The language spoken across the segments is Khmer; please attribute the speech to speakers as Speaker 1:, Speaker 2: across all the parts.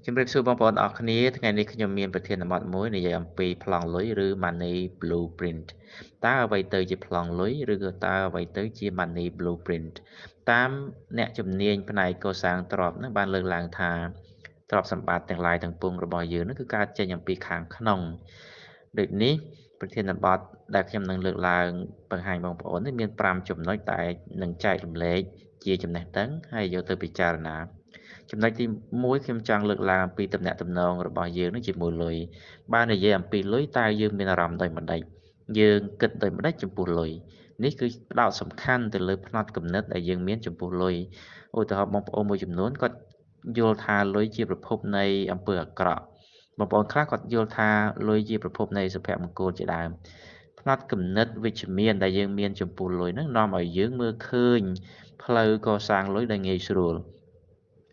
Speaker 1: ជំរាបសួរបងប្អូនអរគ្នាថ្ងៃនេះខ្ញុំមានប្រធានបទមួយនិយាយអំពីប្លង់លុយឬ Money Blueprint តើអ្វីទៅជាប្លង់លុយឬក៏តើអ្វីទៅជា Money Blueprint តាមអ្នកជំនាញផ្នែកកសាងទ្រព្យនឹងបានលើកឡើងថាទ្រព្យសម្បត្តិទាំងឡាយទាំងពួងរបស់យើងនឹងគឺកើតចេញអំពីខាងក្នុងដូចនេះប្រធានបទដែលខ្ញុំនឹងលើកឡើងបង្ហាញបងប្អូននេះមាន5ចំណុចដែលនឹងចែករំលែកជាចំណេះដឹងហើយយកទៅពិចារណាចំណុចទី1ខ្ញុំចង់លើកឡើងអំពីទំនាក់ទំនងរបស់យើងនឹងជាមួយលុយបើនិយាយអំពីលុយតើយើងមានអារម្មណ៍ដូចម្ដេចយើងគិតដូចម្ដេចចំពោះលុយនេះគឺផ្ដោតសំខាន់ទៅលើផ្នត់គំនិតដែលយើងមានចំពោះលុយឧទាហរណ៍បងប្អូនមួយចំនួនគាត់យល់ថាលុយជាប្រភពនៃអំពើអាក្រក់បងប្អូនខ្លះគាត់យល់ថាលុយជាប្រភពនៃសុភមង្គលជាដើមផ្នត់គំនិតវិជ្ជមានដែលយើងមានចំពោះលុយហ្នឹងនាំឲ្យយើងមើលឃើញផ្លូវកសាងលុយដែលងាយស្រួល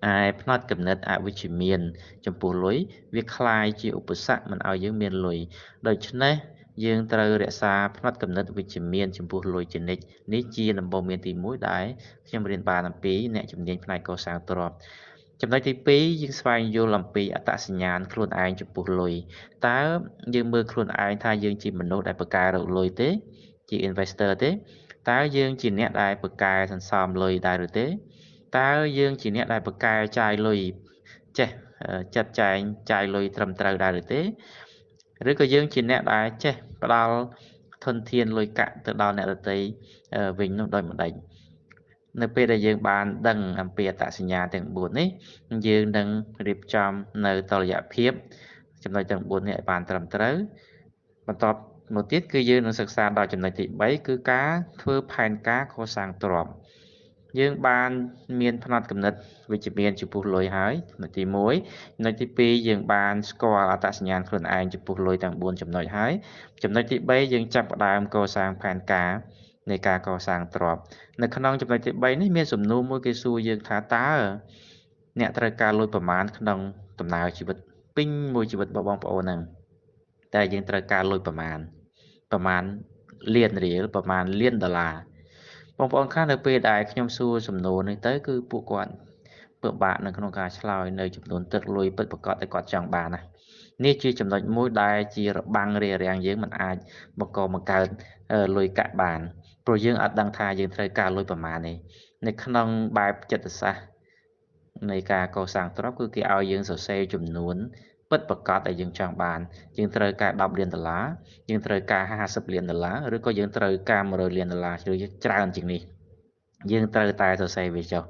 Speaker 1: ឯផ្នត់គំនិតអវិជ្ជមានចំពោះលុយវាคล้ายជាឧបសគ្គមិនឲ្យយើងមានលុយដូច្នេះយើងត្រូវរក្សាផ្នត់គំនិតវិជ្ជមានចំពោះលុយជានិច្ចនេះជាដំបូន្មានទី1ដែលខ្ញុំរៀនបានអំពីអ្នកជំនាញផ្នែកកសាងទ្រព្យចំណុចទី2យើងស្វែងយល់អំពីអត្តសញ្ញាណខ្លួនឯងចំពោះលុយតើយើងមើលខ្លួនឯងថាយើងជាមនុស្សដែលប្រកែករកលុយទេជា investor ទេតើយើងជាអ្នកដែលប្រកែសន្សំលុយដែរឬទេតើយើងជាអ្នកដែលប្រកែចាយលុយចេះចាត់ចែងចាយលុយត្រឹមត្រូវដែរឬទេឬក៏យើងជាអ្នកដែលចេះផ្ដល់ធនធានលុយកាក់ទៅដល់អ្នកដទៃវិញនោះដោយម្ដេចនៅពេលដែលយើងបានដឹងអំពីអត្តសញ្ញាណទាំង4នេះយើងនឹងរៀបចំនៅតុល្យភាពចំណុចទាំង4នេះឲ្យបានត្រឹមត្រូវបន្ទាប់មកទៀតគឺយើងនឹងសិក្សាដល់ចំណុចទី3គឺការធ្វើផែនការកសាងទ្រព្យយើងបានមានផ្នត់គំនិតវិជ្ជមានចំពោះលុយហើយចំណុចទី1ចំណុចទី2យើងបានស្គាល់អត្តសញ្ញាណខ្លួនឯងចំពោះលុយទាំង4ចំណុចហើយចំណុចទី3យើងចាប់ផ្ដើមកសាងផែនការនៃការកសាងទ្រព្យនៅក្នុងចំណុចទី3នេះមានសំណួរមួយគេសួរយើងថាតើអ្នកត្រូវការលុយប្រមាណក្នុងដំណើរជីវិតពេញមួយជីវិតរបស់បងប្អូនហ្នឹងតែយើងត្រូវការលុយប្រមាណលានរៀលប្រមាណលានដុល្លារបងប្អូនខ្លះនៅពេលដែលខ្ញុំសួរសំណួរនេះទៅគឺពួកគាត់ពិបាកនៅក្នុងការឆ្លើយនៅចំនួនទឹកលុយពិតប្រាកដដែលគាត់ចង់បានណានេះជាចំណុចមួយដែលជារបាំងរារាំងយើងមិនអាចបង្កើតលុយកាក់បានព្រោះយើងអត់ដឹងថាយើងត្រូវការលុយប្រមាណទេនៅក្នុងបែបចិត្តសាស្ត្រនៃការកសាងទ្រព្យគឺគេឲ្យយើងសរសេរចំនួនពិតប្រាកដដែលយើងចង់បានយើងត្រូវការ10លានដុល្លារយើងត្រូវការ50លានដុល្លារឬក៏យើងត្រូវការ100លានដុល្លារឬច្រើនជាងនេះយើងត្រូវតែសរសេរវាចុះ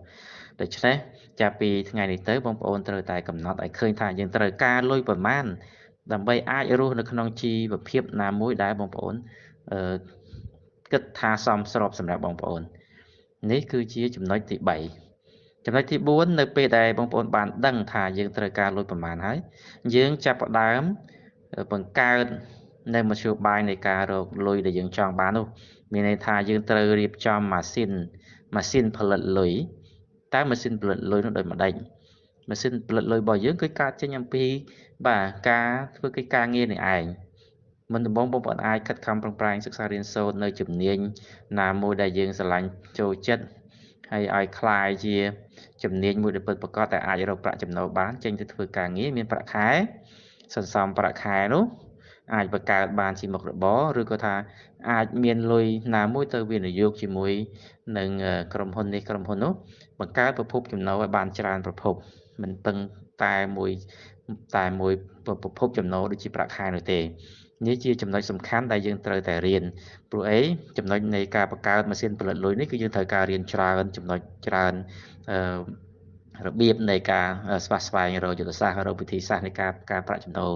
Speaker 1: ដូច្នេះចាប់ពីថ្ងៃនេះទៅបងប្អូនត្រូវតែកំណត់ឲ្យឃើញថាយើងត្រូវការលុយប្រមាណដើម្បីអាចរស់នៅក្នុងជីវភាពណាមួយដែលបងប្អូនគិតថាសមស្របសម្រាប់បងប្អូននេះគឺជាចំណុចទី3ចំណុចទី4នៅពេលដែលបងប្អូនបានដឹងថាយើងត្រូវការលុយប្រមាណហើយយើងចាប់ផ្ដើមបង្កើតនៅមធ្យោបាយនៃការរកលុយដែលយើងចង់បាននោះមានន័យថាយើងត្រូវរៀបចំម៉ាស៊ីនផលិតលុយតើម៉ាស៊ីនផលិតលុយនោះដូចម្ដេចម៉ាស៊ីនផលិតលុយរបស់យើងគឺកើតចេញអំពីការធ្វើកិច្ចការងារនេះឯងមិនដំបូងបងប្អូនអាចខិតខំប្រឹងប្រែងសិក្សារៀនសូត្រនៅជំនាញណាមួយដែលយើងស្រឡាញ់ចូលចិត្តហើយឲ្យคล้ายជាជំនាញមួយដែលពិតប្រាកដតែអាចរកប្រាក់ចំណូលបានចេញទៅធ្វើការងារមានប្រាក់ខែសន្សំប្រាក់ខែនោះអាចបង្កើតបានជាមុខរបរឬក៏ថាអាចមានលុយណាមួយទៅវិនិយោគជាមួយនឹងក្រុមហ៊ុននេះក្រុមហ៊ុននោះបង្កើតប្រភពចំណូលឲ្យបានច្រើនប្រភពមិនពឹងតែមួយប្រភពចំណូលដូចជាប្រាក់ខែនោះទេនេះជាចំណុចសំខាន់ដែលយើងត្រូវតែរៀនព្រោះអីចំណុចនៃការបង្កើតម៉ាស៊ីនផលិតលុយនេះគឺយើងត្រូវការរៀនច្រើនចំណុចច្រើនរបៀបនៃការស្វែងរកយុទ្ធសាស្ត្ររកវិធីសាស្ត្រនៃការប្រាក់ចំណូល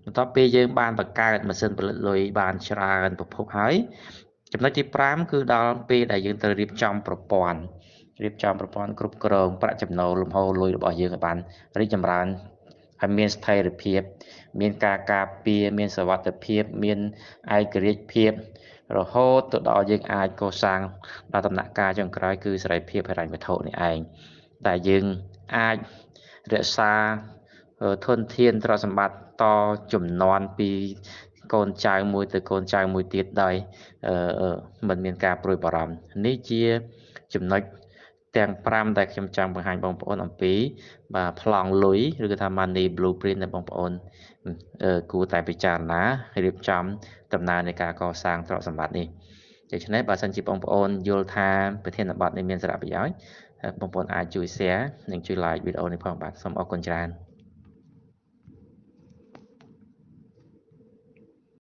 Speaker 1: បន្ទាប់ពីយើងបានបង្កើតម៉ាស៊ីនផលិតលុយបានច្រើនប្រភពហើយចំណុចទី5គឺដល់ពេលដែលយើងត្រូវរៀបចំប្រព័ន្ធគ្រប់គ្រងប្រាក់ចំណូលលំហូរលុយរបស់យើងឲ្យបានរីកចម្រើនឲ្យមានស្ថិរភាពមានការការពារមានសុវត្ថិភាពមានឯករាជ្យភាពរហូតទៅដល់យើងអាចកសាងដល់ដំណាក់កាលចុងក្រោយគឺសេរីភាពហិរញ្ញវត្ថុនេះឯងដែលយើងអាចរក្សាធនធានទ្រព្យសម្បត្តិតជំនាន់ពីកូនចៅមួយទៅកូនចៅមួយទៀតដោយមិនមានការព្រួយបារម្ភនេះជាចំណុច ទាំង5ដែលខ្ញុំចង់បង្ហាញបងប្អូនអំពីបាទប្លង់លុយឬក៏ថា money blueprint ដែលបងប្អូនគួរតែពិចារណារៀបចំដំណើរនៃការកសាងទ្រព្យសម្បត្តិនេះដូច្នេះបើសិនជាបងប្អូនយល់ថាប្រធានបទនេះមានសារៈប្រយោជន៍បងប្អូនអាចជួយ share និងជួយ like វីដេអូនេះផងបាទសូមអរគុណច្រើន